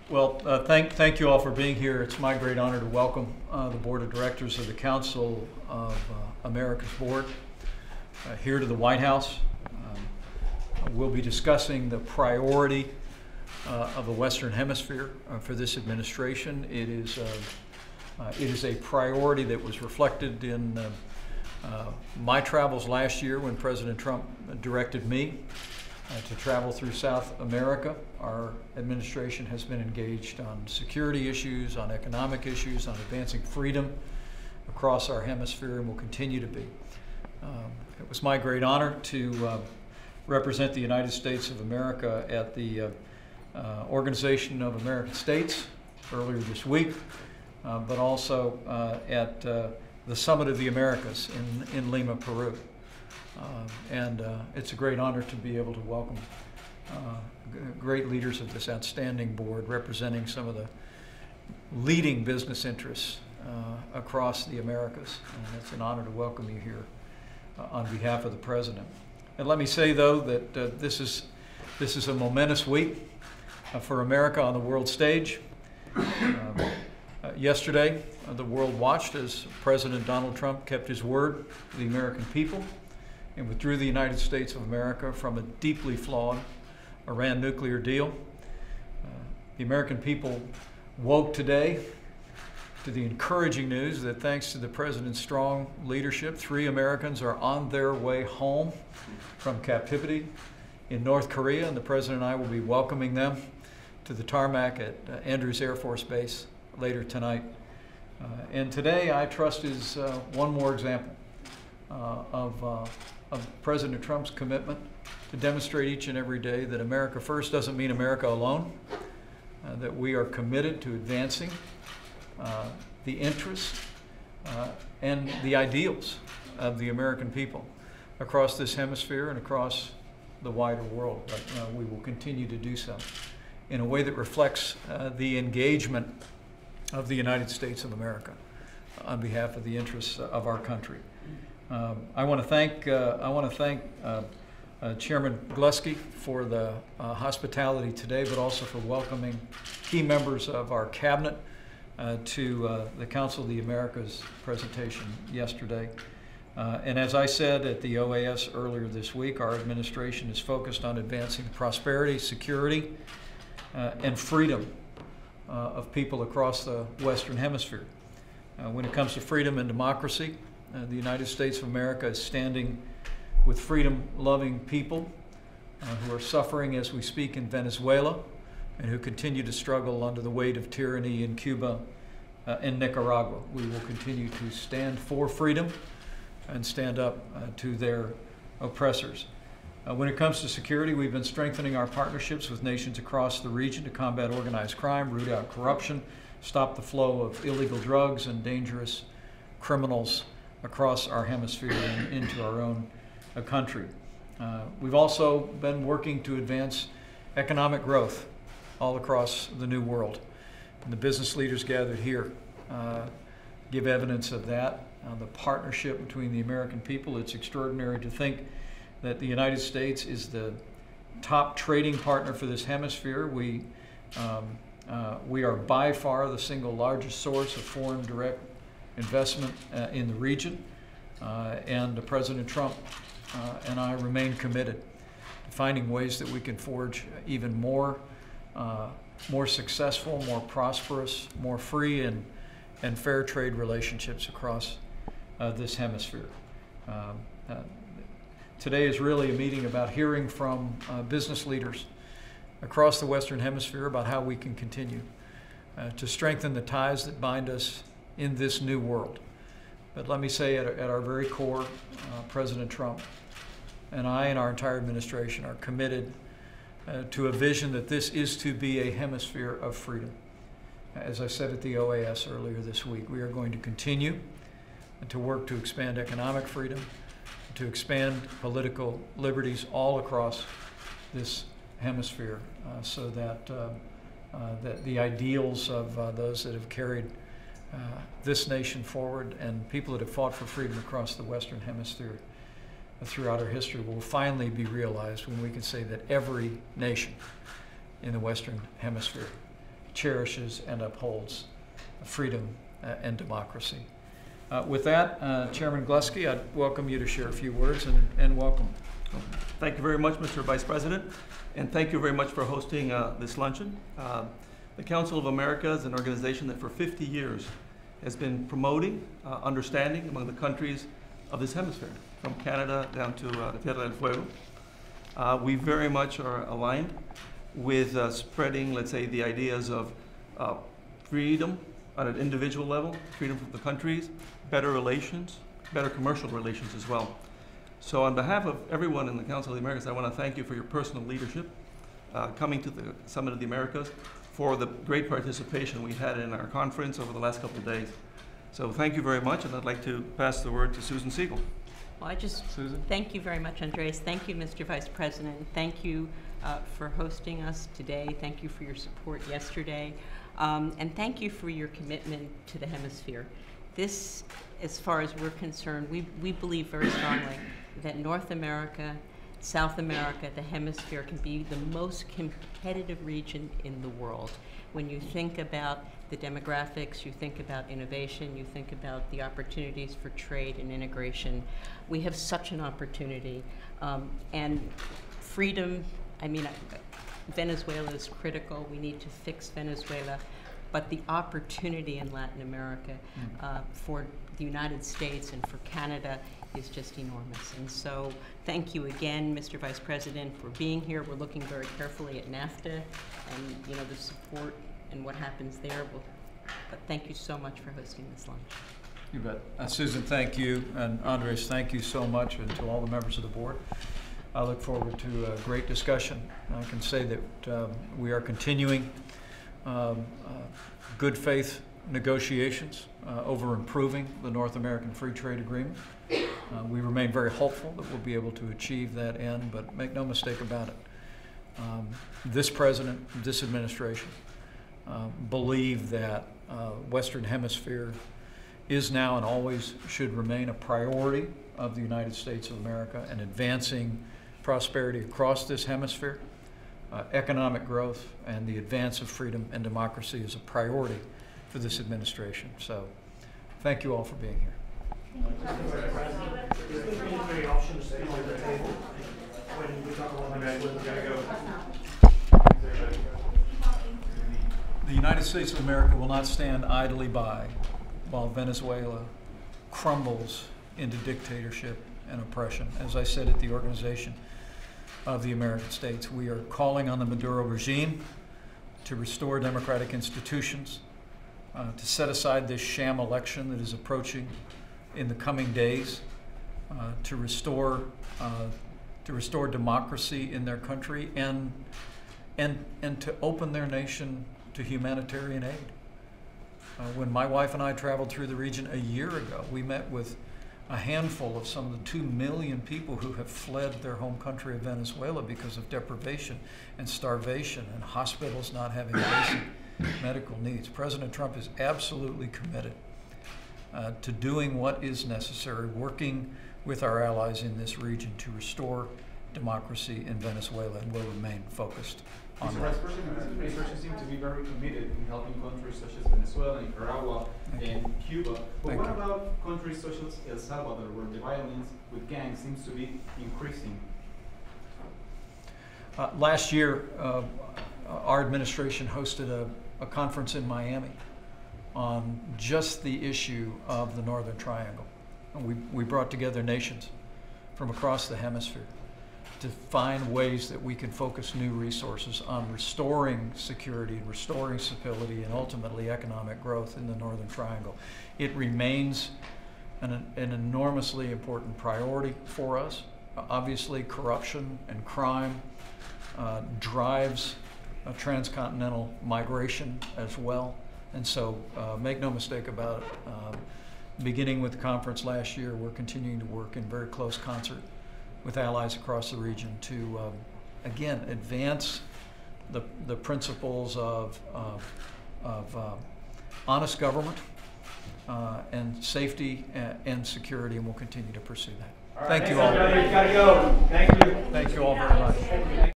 Thank you all for being here. It's my great honor to welcome the Board of Directors of the Council of America's Board here to the White House. We'll be discussing the priority of the Western Hemisphere for this administration. It is a priority that was reflected in my travels last year when President Trump directed me to travel through South America. Our administration has been engaged on security issues, on economic issues, on advancing freedom across our hemisphere, and will continue to be. It was my great honor to represent the United States of America at the Organization of American States earlier this week, but also at the Summit of the Americas in Lima, Peru. It's a great honor to be able to welcome great leaders of this outstanding board representing some of the leading business interests across the Americas. And it's an honor to welcome you here on behalf of the President. And let me say, though, that this is a momentous week for America on the world stage. Yesterday, the world watched as President Donald Trump kept his word to the American people and withdrew the United States of America from a deeply flawed Iran nuclear deal. The American people woke today to the encouraging news that thanks to the President's strong leadership, 3 Americans are on their way home from captivity in North Korea, and the President and I will be welcoming them to the tarmac at Andrews Air Force Base later tonight. And today, I trust, is one more example of President Trump's commitment to demonstrate each and every day that America first doesn't mean America alone, that we are committed to advancing the interests and the ideals of the American people across this hemisphere and across the wider world. But we will continue to do so in a way that reflects the engagement of the United States of America on behalf of the interests of our country. I want to thank Chairman Glusky for the hospitality today, but also for welcoming key members of our cabinet to the Council of the Americas presentation yesterday. And as I said at the OAS earlier this week, our administration is focused on advancing the prosperity, security, and freedom of people across the Western Hemisphere. When it comes to freedom and democracy, the United States of America is standing with freedom-loving people who are suffering as we speak in Venezuela and who continue to struggle under the weight of tyranny in Cuba and Nicaragua. We will continue to stand for freedom and stand up to their oppressors. When it comes to security, we've been strengthening our partnerships with nations across the region to combat organized crime, root out corruption, stop the flow of illegal drugs and dangerous criminals across our hemisphere and into our own country. We've also been working to advance economic growth all across the new world. And the business leaders gathered here give evidence of that, the partnership between the American people. It's extraordinary to think that the United States is the top trading partner for this hemisphere. We are by far the single largest source of foreign direct investment in the region, and President Trump and I remain committed to finding ways that we can forge even more successful, more prosperous, more free and fair trade relationships across this hemisphere. Today is really a meeting about hearing from business leaders across the Western Hemisphere about how we can continue to strengthen the ties that bind us in this new world. But let me say at our very core, President Trump and I and our entire administration are committed to a vision that this is to be a hemisphere of freedom. As I said at the OAS earlier this week, we are going to continue to work to expand economic freedom, to expand political liberties all across this hemisphere, so that that the ideals of those that have carried this nation forward and people that have fought for freedom across the Western Hemisphere throughout our history will finally be realized when we can say that every nation in the Western Hemisphere cherishes and upholds freedom and democracy. With that, Chairman Glusky, I'd welcome you to share a few words, and welcome. Thank you very much, Mr. Vice President, and thank you very much for hosting this luncheon. The Council of America is an organization that for 50 years has been promoting understanding among the countries of this hemisphere, from Canada down to Tierra del Fuego. We very much are aligned with spreading, let's say, the ideas of freedom on an individual level, freedom from the countries, better relations, better commercial relations as well. So on behalf of everyone in the Council of the Americas, I want to thank you for your personal leadership, coming to the Summit of the Americas, for the great participation we had in our conference over the last couple of days. So thank you very much, and I'd like to pass the word to Susan Siegel. Well, thank you very much, Andres. Thank you, Mr. Vice President. Thank you for hosting us today. Thank you for your support yesterday. And thank you for your commitment to the hemisphere. This, as far as we're concerned, we believe very strongly that North America, South America, the hemisphere can be the most competitive region in the world. When you think about the demographics, you think about innovation, you think about the opportunities for trade and integration. We have such an opportunity. And freedom, I mean, Venezuela is critical. We need to fix Venezuela. But the opportunity in Latin America for the United States and for Canada is just enormous. And so thank you again, Mr. Vice President, for being here. We're looking very carefully at NAFTA and the support and what happens there. But thank you so much for hosting this lunch. You bet. Susan, thank you. And Andres, thank you so much, and to all the members of the board. I look forward to a great discussion. I can say that we are continuing good faith negotiations over improving the North American Free Trade Agreement. We remain very hopeful that we'll be able to achieve that end, but make no mistake about it. This president, this administration, believe that Western Hemisphere is now and always should remain a priority of the United States of America, and advancing prosperity across this hemisphere. Economic growth and the advance of freedom and democracy is a priority for this administration. So thank you all for being here. Is there any options on the table when we talk about The United States of America will not stand idly by while Venezuela crumbles into dictatorship and oppression. As I said at the Organization of the American States, we are calling on the Maduro regime to restore democratic institutions, to set aside this sham election that is approaching in the coming days, to restore democracy in their country, and to open their nation to humanitarian aid. When my wife and I traveled through the region a year ago, we met with a handful of some of the 2 million people who have fled their home country of Venezuela because of deprivation and starvation and hospitals not having basic medical needs. President Trump is absolutely committed to doing what is necessary, working with our allies in this region to restore democracy in Venezuela, and will remain focused on that. Mr. Vice President, this administration seems to be very committed in helping countries such as Venezuela, Nicaragua, and Cuba. But what about countries such as El Salvador, where the violence with gangs seems to be increasing? Last year, our administration hosted a conference in Miami on just the issue of the Northern Triangle. And we brought together nations from across the hemisphere to find ways that we can focus new resources on restoring security and restoring stability and ultimately economic growth in the Northern Triangle. It remains an enormously important priority for us. Obviously, corruption and crime drives transcontinental migration as well. And so make no mistake about it, beginning with the conference last year, we're continuing to work in very close concert with allies across the region to, again, advance the principles of honest government and safety and security, and we'll continue to pursue that. Thank you all. Gotta go. Thank you. Thank you all very much.